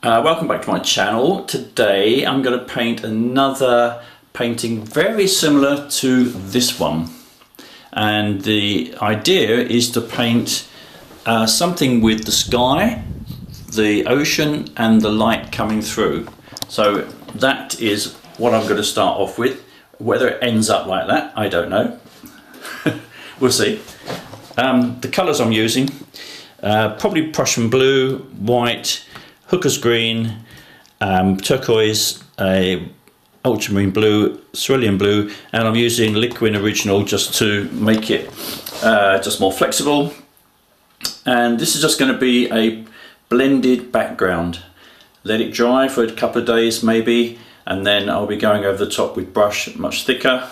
Welcome back to my channel. Today I'm going to paint another painting very similar to this one, and the idea is to paint something with the sky, the ocean and the light coming through. So that is what I'm going to start off with. Whether it ends up like that, I don't know. We'll see. The colours I'm using, probably Prussian blue, white, Hooker's green, turquoise, ultramarine blue, cerulean blue, and I'm using Liquin Original just to make it just more flexible. And this is just going to be a blended background. Let it dry for a couple of days maybe, and then I'll be going over the top with brush much thicker,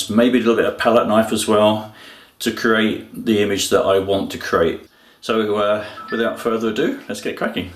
maybe a little bit of palette knife as well, to create the image that I want to create. So without further ado, let's get cracking.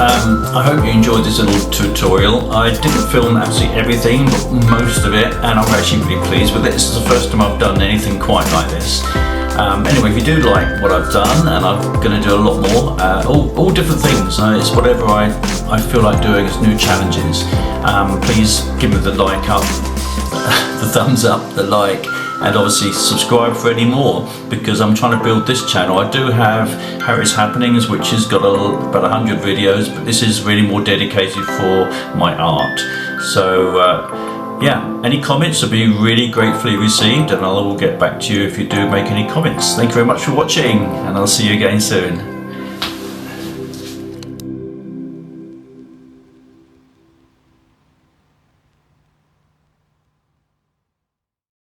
I hope you enjoyed this little tutorial. I didn't film absolutely everything, but most of it, and I'm actually really pleased with it. This is the first time I've done anything quite like this. Anyway, if you do like what I've done, and I'm going to do a lot more, all different things. It's whatever I feel like doing as new challenges. Please give me the like up, the thumbs up, the like, and obviously subscribe for any more, because I'm trying to build this channel. I do have Harry's Happenings, which has got about 100 videos, but this is really more dedicated for my art. So yeah, any comments would be really gratefully received, and I will get back to you if you do make any comments. Thank you very much for watching, and I'll see you again soon.